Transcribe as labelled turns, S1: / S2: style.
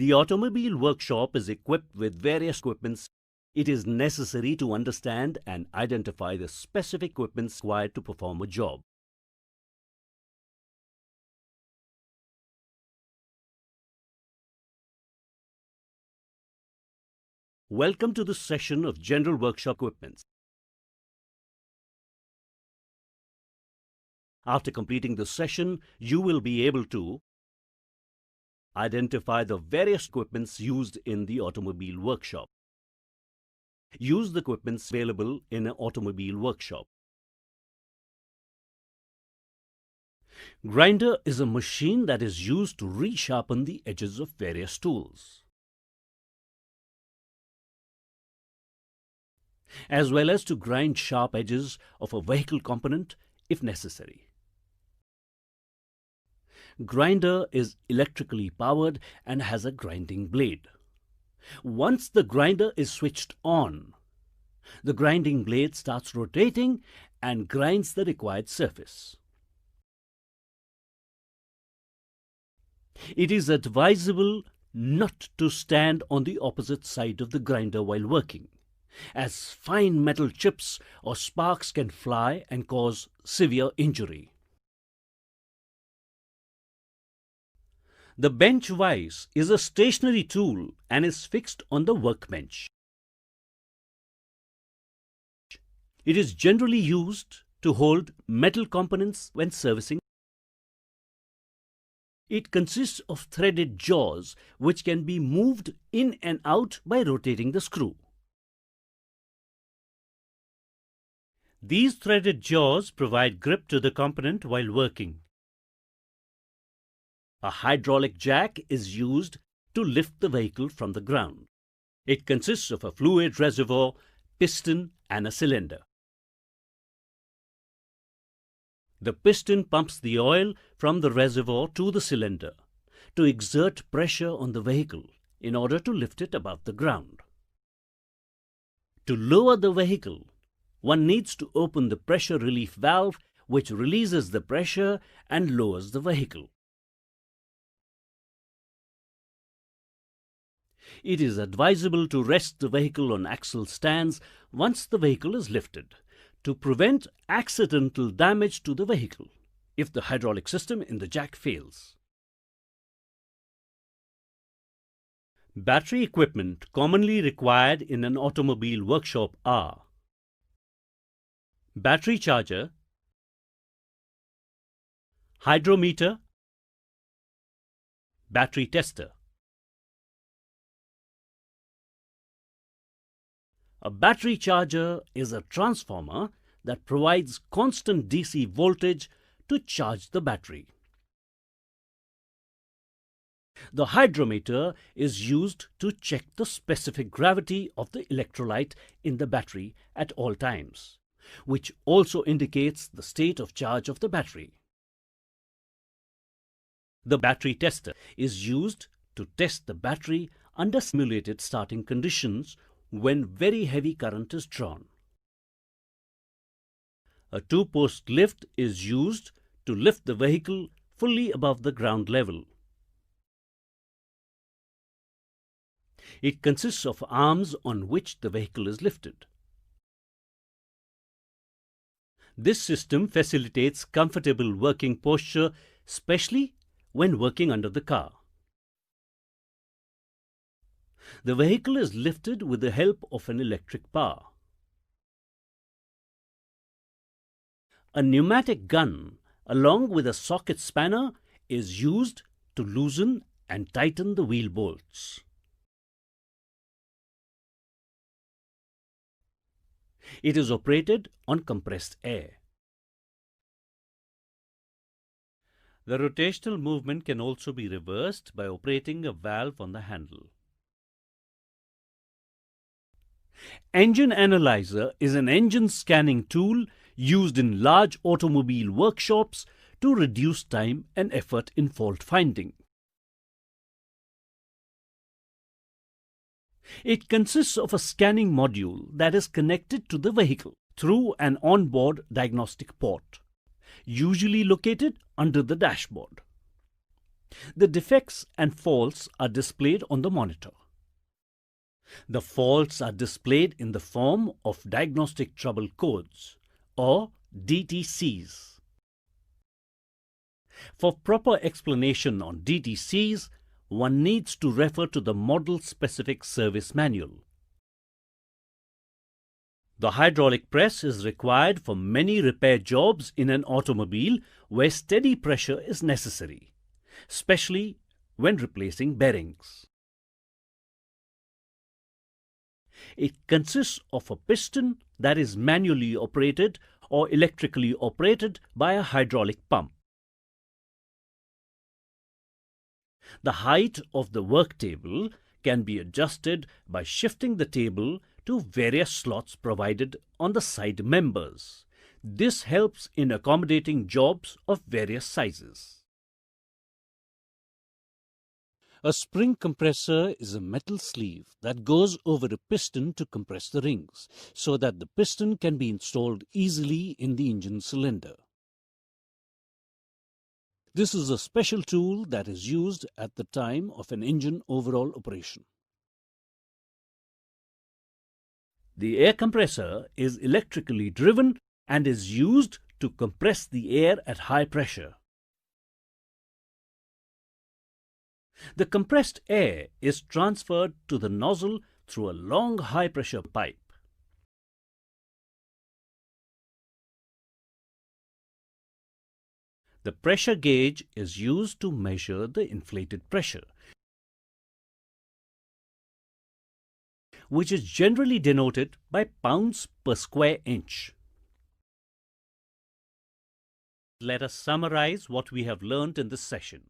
S1: the automobile workshop is equipped with various equipments. It is necessary to understand and identify the specific equipment required to perform a job. Welcome to this session of General Workshop Equipments. After completing this session, you will be able to identify the various equipments used in the automobile workshop. Use the equipments available in an automobile workshop. Grinder is a machine that is used to resharpen the edges of various tools, as well as to grind sharp edges of a vehicle component if necessary. Grinder is electrically powered and has a grinding blade. Once the grinder is switched on, the grinding blade starts rotating and grinds the required surface. It is advisable not to stand on the opposite side of the grinder while working, as fine metal chips or sparks can fly and cause severe injury. The bench vise is a stationary tool and is fixed on the workbench. It is generally used to hold metal components when servicing. It consists of threaded jaws which can be moved in and out by rotating the screw. These threaded jaws provide grip to the component while working. A hydraulic jack is used to lift the vehicle from the ground. It consists of a fluid reservoir, piston, and a cylinder. The piston pumps the oil from the reservoir to the cylinder to exert pressure on the vehicle in order to lift it above the ground. To lower the vehicle, one needs to open the pressure relief valve, which releases the pressure and lowers the vehicle. It is advisable to rest the vehicle on axle stands once the vehicle is lifted to prevent accidental damage to the vehicle if the hydraulic system in the jack fails. Battery equipment commonly required in an automobile workshop are battery charger, hydrometer, battery tester. A battery charger is a transformer that provides constant DC voltage to charge the battery. The hydrometer is used to check the specific gravity of the electrolyte in the battery at all times, which also indicates the state of charge of the battery. The battery tester is used to test the battery under simulated starting conditions when very heavy current is drawn. A two-post lift is used to lift the vehicle fully above the ground level. It consists of arms on which the vehicle is lifted. This system facilitates comfortable working posture, especially when working under the car. The vehicle is lifted with the help of an electric power. A pneumatic gun, along with a socket spanner, is used to loosen and tighten the wheel bolts. It is operated on compressed air. The rotational movement can also be reversed by operating a valve on the handle. Engine analyzer is an engine scanning tool used in large automobile workshops to reduce time and effort in fault finding. It consists of a scanning module that is connected to the vehicle through an onboard diagnostic port, usually located under the dashboard. The defects and faults are displayed on the monitor. The faults are displayed in the form of diagnostic trouble codes, or DTCs. For proper explanation on DTCs, one needs to refer to the Model Specific Service Manual. The hydraulic press is required for many repair jobs in an automobile where steady pressure is necessary, especially when replacing bearings. It consists of a piston that is manually operated or electrically operated by a hydraulic pump. The height of the work table can be adjusted by shifting the table to various slots provided on the side members. This helps in accommodating jobs of various sizes. A spring compressor is a metal sleeve that goes over a piston to compress the rings, so that the piston can be installed easily in the engine cylinder. This is a special tool that is used at the time of an engine overhaul operation. The air compressor is electrically driven and is used to compress the air at high pressure. The compressed air is transferred to the nozzle through a long high-pressure pipe. The pressure gauge is used to measure the inflated pressure, which is generally denoted by pounds per square inch. Let us summarize what we have learned in this session.